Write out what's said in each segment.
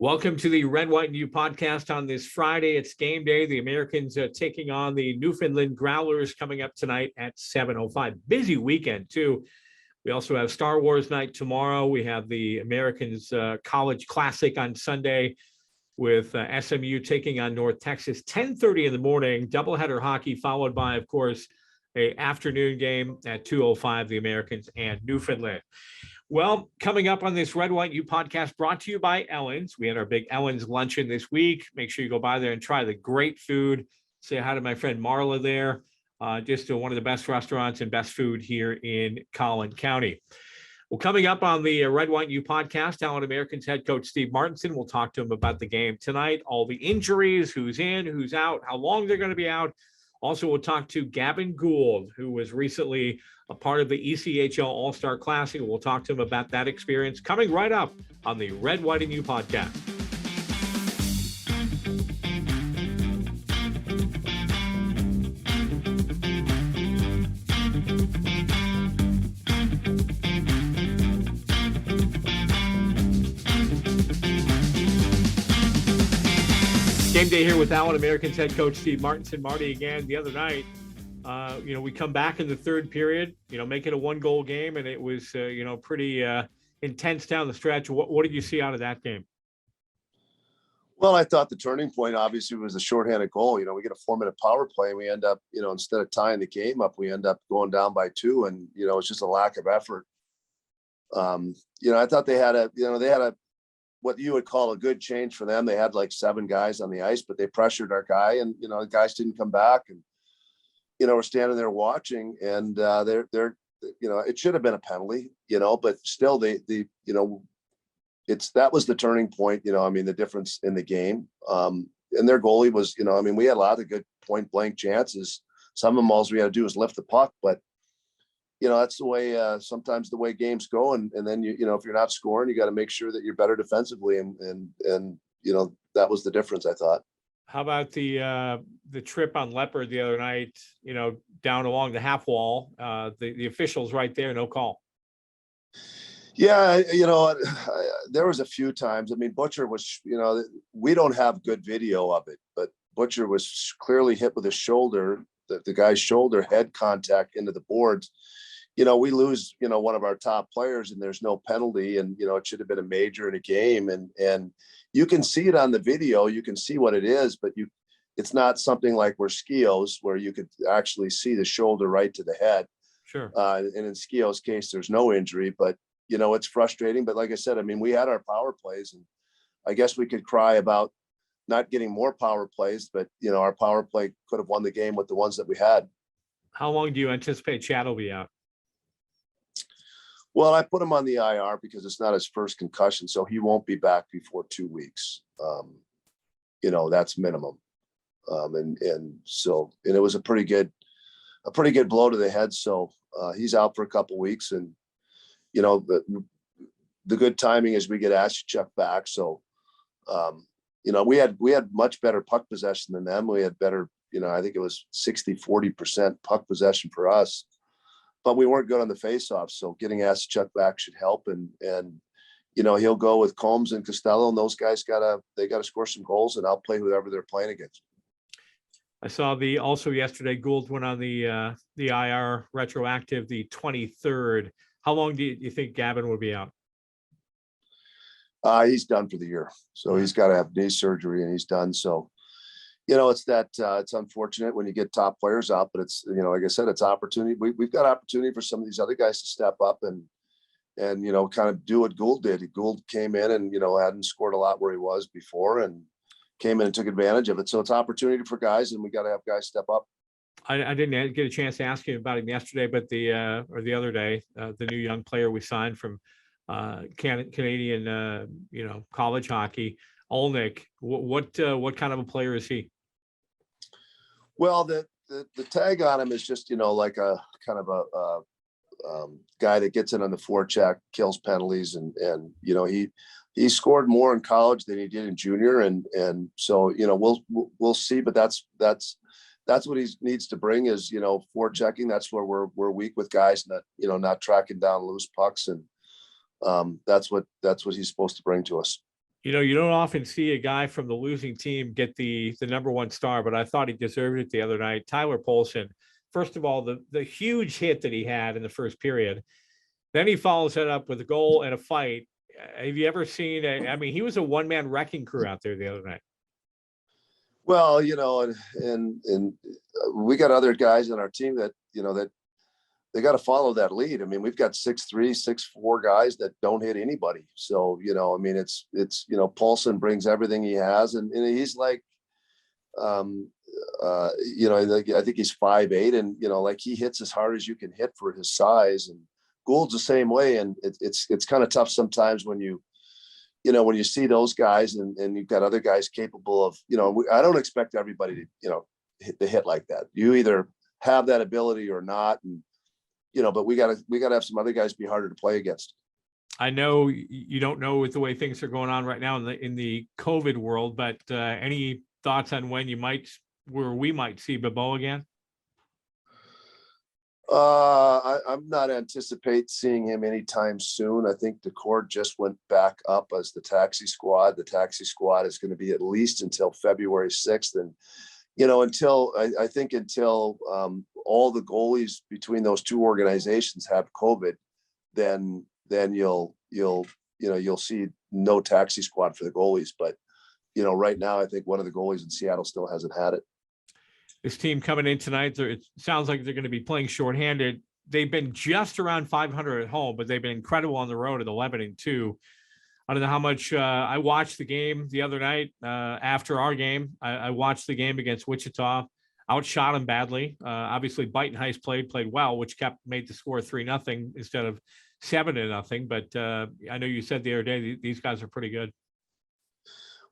Welcome to the Red, White, and You podcast on this Friday. It's game day. The Americans taking on the Newfoundland Growlers coming up tonight at 7:05. Busy weekend, too. We also have Star Wars night tomorrow. We have the Americans College Classic on Sunday with SMU taking on North Texas, 10:30 in the morning, doubleheader hockey, followed by, of course, an afternoon game at 2:05, the Americans and Newfoundland. Well, coming up on this Red, White, You podcast brought to you by Ellen's. We had our big Ellen's luncheon this week. Make sure you go by there and try the great food. Say hi to my friend Marla there. Just one of the best restaurants and best food here in Collin County. Well, coming up on the Red, White, You podcast, Allen Americans head coach Steve Martinson. We'll talk to him about the game tonight, all the injuries, who's in, who's out, how long they're going to be out. Also, we'll talk to Gavin Gould, who was recently a part of the ECHL All-Star Classic. We'll talk to him about that experience coming right up on the Red, White, and You podcast. Game day here with Allen Americans head coach Steve Martinson. Marty, again, the other night, we come back in the third period, make it a one-goal game, and it was, pretty intense down the stretch. What did you see out of that game? Well, I thought the turning point obviously was the shorthanded goal. We get a 4-minute power play, and we end up, instead of tying the game up, we end up going down by 2, and it's just a lack of effort. I thought they had a what you would call a good change for them. They had like 7 guys on the ice, but they pressured our guy, and the guys didn't come back, and we're standing there watching, and they're it should have been a penalty, but still that was the turning point. The difference in the game. And their goalie was, we had a lot of good point blank chances. Some of them, all we had to do was lift the puck, but that's the way, sometimes the way games go. And then, if you're not scoring, you got to make sure that you're better defensively. And that was the difference, I thought. How about the trip on Leopard the other night, down along the half wall, the officials right there, no call. Yeah. There was a few times. Butcher was, we don't have good video of it, but Butcher was clearly hit with his shoulder, the guy's shoulder head contact into the boards. We lose, one of our top players, and there's no penalty, and, it should have been a major in a game. And you can see it on the video, you can see what it is, but it's not something like where Skios, where you could actually see the shoulder right to the head. Sure. And in Skios' case, there's no injury, but, it's frustrating. But like I said, we had our power plays, and I guess we could cry about not getting more power plays, but, our power play could have won the game with the ones that we had. How long do you anticipate Chad will be out? Well, I put him on the IR because it's not his first concussion, so he won't be back before 2 weeks. That's minimum. And it was a pretty good blow to the head. So he's out for a couple of weeks, and the good timing is we get Ashchuk back. So we had much better puck possession than them. We had better, I think it was 60-40% puck possession for us. But we weren't good on the faceoff, so getting Ashchuk back should help. And he'll go with Combs and Costello, and those guys gotta score some goals, and I'll play whoever they're playing against. I saw also yesterday Gould went on the IR retroactive, the 23rd. How long do you think Gavin will be out? He's done for the year, so he's got to have knee surgery, and he's done. So. It's unfortunate when you get top players out, but it's, like I said, it's opportunity. We've got opportunity for some of these other guys to step up and kind of do what Gould did. Gould came in and, hadn't scored a lot where he was before, and came in and took advantage of it. So it's opportunity for guys, and we got to have guys step up. I didn't get a chance to ask you about him yesterday, but the other day, the new young player we signed from Canadian, college hockey, Olnick, what kind of a player is he? Well, the tag on him is just, like a kind of a guy that gets in on the forecheck, kills penalties, and he scored more in college than he did in junior, and so we'll see, but that's what he needs to bring is forechecking. That's where we're weak with guys not tracking down loose pucks, and that's what he's supposed to bring to us. You don't often see a guy from the losing team get the number one star, but I thought he deserved it the other night. Tyler Polson, first of all, the huge hit that he had in the first period. Then he follows it up with a goal and a fight. Have you ever seen I mean, he was a one-man wrecking crew out there the other night. Well, and we got other guys on our team that, that they got to follow that lead. I mean, we've got 6'3", 6'4" guys that don't hit anybody. So, I mean, it's Paulson brings everything he has, and he's like, I think he's 5'8", and like he hits as hard as you can hit for his size. And Gould's the same way, and it's kind of tough sometimes when you see those guys and you've got other guys capable of, I don't expect everybody to, hit like that. You either have that ability or not, and but we gotta have some other guys be harder to play against. I know you don't know with the way things are going on right now in the COVID world, but any thoughts on when we might see Babo again? I'm not anticipate seeing him anytime soon. I think the cord just went back up as the taxi squad. The taxi squad is going to be at least until February 6th. And, until all the goalies between those two organizations have COVID, then you'll see no taxi squad for the goalies. But, right now, I think one of the goalies in Seattle still hasn't had it. This team coming in tonight, it sounds like they're going to be playing shorthanded. They've been just around 500 at home, but they've been incredible on the road at 11-2. I don't know how much I watched the game the other night after our game. I watched the game against Wichita, outshot them badly. Obviously, Buitenhuis played well, which made the score 3-0 instead of 7-0. But I know you said the other day these guys are pretty good.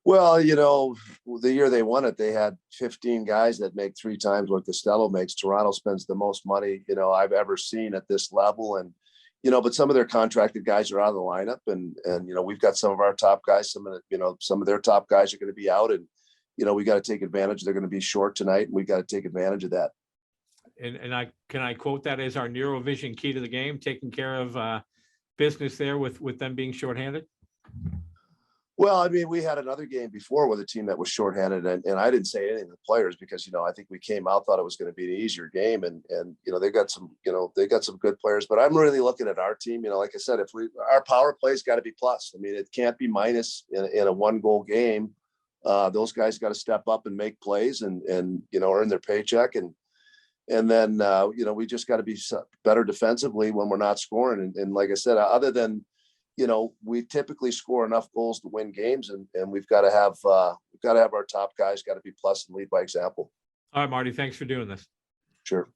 Well, the year they won it, they had 15 guys that make 3 times what Costello makes. Toronto spends the most money, I've ever seen at this level. And, but some of their contracted guys are out of the lineup, and we've got some of our top guys, some of their top guys are going to be out, and, we got to take advantage. They're going to be short tonight, and we got to take advantage of that. And I quote that as our Neurovision key to the game, taking care of business there with them being shorthanded. Well, I mean, we had another game before with a team that was shorthanded, and I didn't say anything to the players because, I think we came out, thought it was going to be an easier game, and they got some good players, but I'm really looking at our team, like I said, our power play's got to be plus. I mean, it can't be minus in a 1-goal game. Those guys got to step up and make plays and earn their paycheck. And then, we just got to be better defensively when we're not scoring. And like I said, other than, we typically score enough goals to win games, and we've got to have our top guys got to be plus and lead by example. All right, Marty, thanks for doing this. Sure.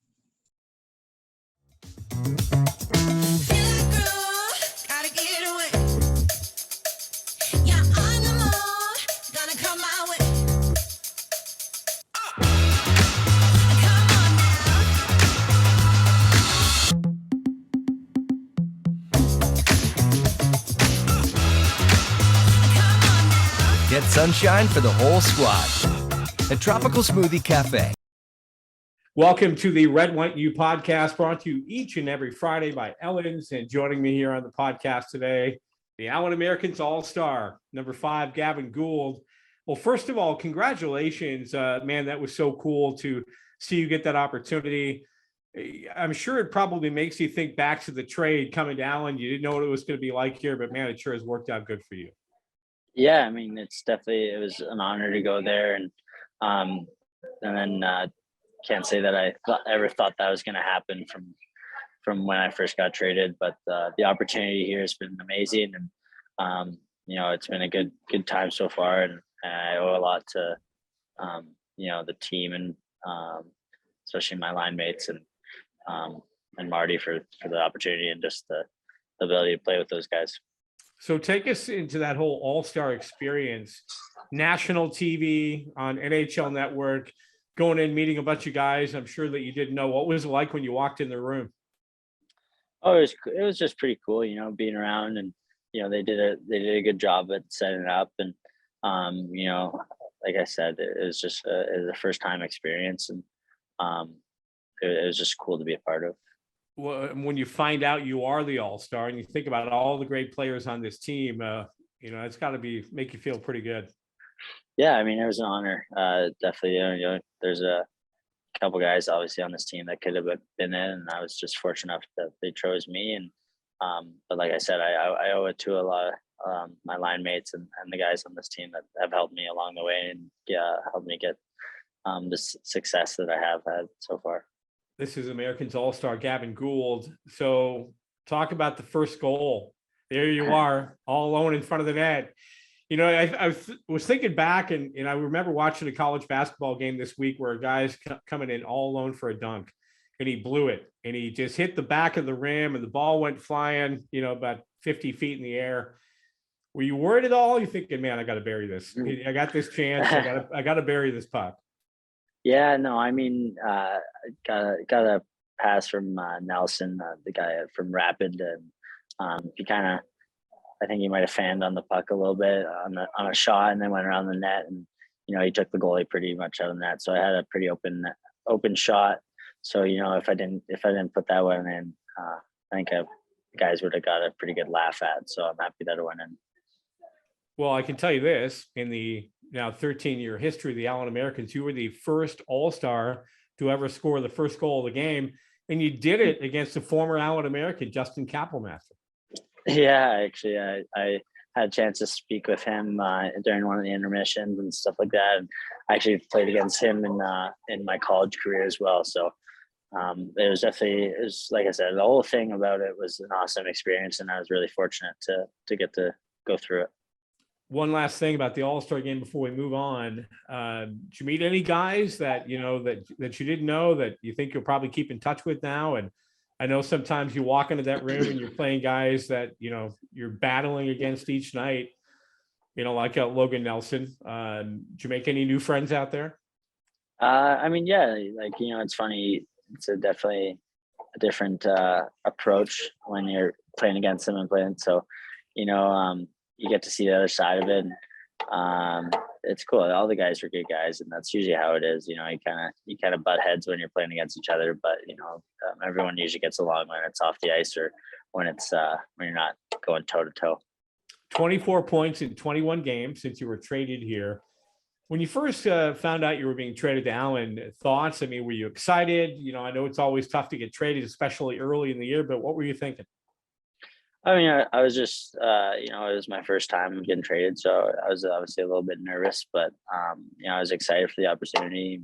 Get sunshine for the whole squad at Tropical Smoothie Cafe. Welcome to the Red, White, U podcast, brought to you each and every Friday by Ellen's. And joining me here on the podcast today, the Allen Americans All-Star, number 5, Gavin Gould. Well, first of all, congratulations, man. That was so cool to see you get that opportunity. I'm sure it probably makes you think back to the trade coming to Allen. You didn't know what it was going to be like here, but man, it sure has worked out good for you. Yeah, I mean, it was an honor to go there, and then can't say that I ever thought that was going to happen from when I first got traded, but the opportunity here has been amazing, and it's been a good time so far, and I owe a lot to the team and especially my line mates and Marty for the opportunity and just the ability to play with those guys. So take us into that whole all-star experience, national TV on NHL Network, going in, meeting a bunch of guys I'm sure that you didn't know. What was it like when you walked in the room? Oh, it was just pretty cool, being around, and, they did a good job at setting it up. And, like I said, it was just a first time experience, and it was just cool to be a part of. Well, when you find out you are the all-star and you think about all the great players on this team, It's got to make you feel pretty good. Yeah, I mean, it was an honor. Definitely, there's a couple guys obviously on this team that could have been in, and I was just fortunate enough that they chose me. And but like I said, I owe it to a lot of my line mates and the guys on this team that have helped me along the way and helped me get the success that I have had so far. This is Americans All-Star Gavin Gould. So talk about the first goal. There you are, all alone in front of the net. I was thinking back, and I remember watching a college basketball game this week where a guy's coming in all alone for a dunk, and he blew it, and he just hit the back of the rim, and the ball went flying, about 50 feet in the air. Were you worried at all? You're thinking, man, I got to bury this. I got this chance. I got to bury this puck. Yeah, no, I mean, got a pass from Nelson, the guy from Rapid, and he I think he might have fanned on the puck a little bit on a shot, and then went around the net, and he took the goalie pretty much out of the net. So I had a pretty open shot. So if I didn't put that one in, I think guys would have got a pretty good laugh at. So I'm happy that it went in. Well, I can tell you this, in the now 13-year history of the Allen Americans, you were the first All-Star to ever score the first goal of the game, and you did it against the former Allen American, Justin Kapelmaster. Yeah, actually, I had a chance to speak with him during one of the intermissions and stuff like that. And I actually played against him in my college career as well. So it was like I said, the whole thing about it was an awesome experience, and I was really fortunate to get to go through it. One last thing about the All-Star game before we move on. Did you meet any guys that that you didn't know that you think you'll probably keep in touch with now? And I know sometimes you walk into that room and you're playing guys that you're battling against each night, like Logan Nelson. Did you make any new friends out there? I mean, yeah, it's funny. It's definitely a different approach when you're playing against them and playing. So, you get to see the other side of it. It's cool. All the guys are good guys, and that's usually how it is. You kind of butt heads when you're playing against each other, but everyone usually gets along when it's off the ice or when it's when you're not going toe to toe. 24 points in 21 games since you were traded here. When you first found out you were being traded to Allen, thoughts? I mean, were you excited? I know it's always tough to get traded, especially early in the year, but what were you thinking? I mean, I was just, it was my first time getting traded, so I was obviously a little bit nervous, but, I was excited for the opportunity.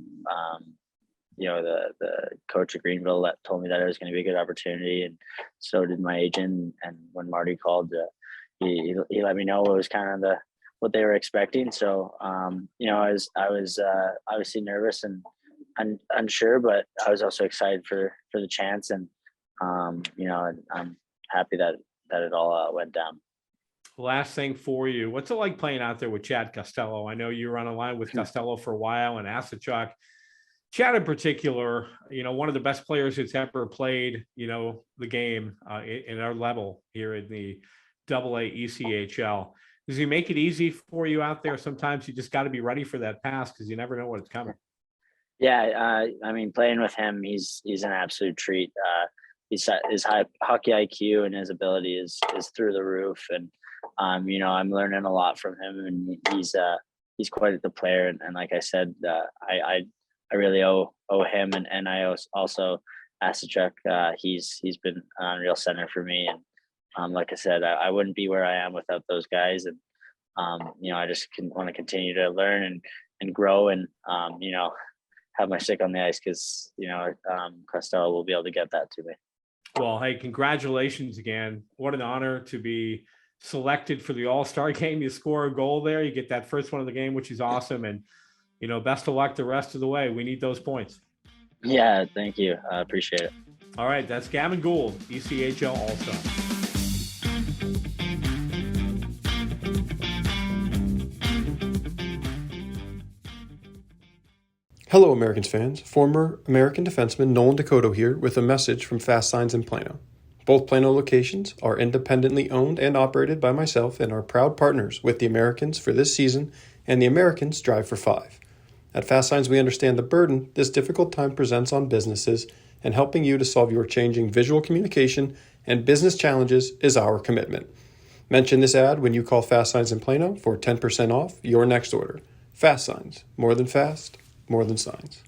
The coach at Greenville told me that it was going to be a good opportunity, and so did my agent. And when Marty called, he let me know what was kind of what they were expecting. So, I was obviously nervous and unsure, but I was also excited for the chance, and I'm happy that it all went down. Last thing for you, what's it like playing out there with Chad Costello? I know you were on a line with Costello for a while, and Asachuk. Chad in particular, one of the best players that's ever played, the game in our level here in the AA ECHL. Does he make it easy for you out there? Sometimes you just got to be ready for that pass because you never know what's coming. Yeah, I mean, playing with him, he's an absolute treat. His high hockey IQ and his ability is through the roof, and I'm learning a lot from him, and he's quite the player. And like I said, I really owe him, and I also Asachuk. He's been an unreal center for me, and like I said, I wouldn't be where I am without those guys, and I just want to continue to learn and grow, and have my stick on the ice because Costello will be able to get that to me. Well, hey, congratulations again. What an honor to be selected for the All-Star game. You score a goal there. You get that first one of the game, which is awesome. And, best of luck the rest of the way. We need those points. Yeah, thank you. I appreciate it. All right, that's Gavin Gould, ECHL All-Star. Hello, Americans fans. Former American defenseman Nolan Dakota here with a message from Fast Signs in Plano. Both Plano locations are independently owned and operated by myself and are proud partners with the Americans for this season and the Americans Drive for Five. At Fast Signs, we understand the burden this difficult time presents on businesses, and helping you to solve your changing visual communication and business challenges is our commitment. Mention this ad when you call Fast Signs in Plano for 10% off your next order. Fast Signs, more than fast, more than signs.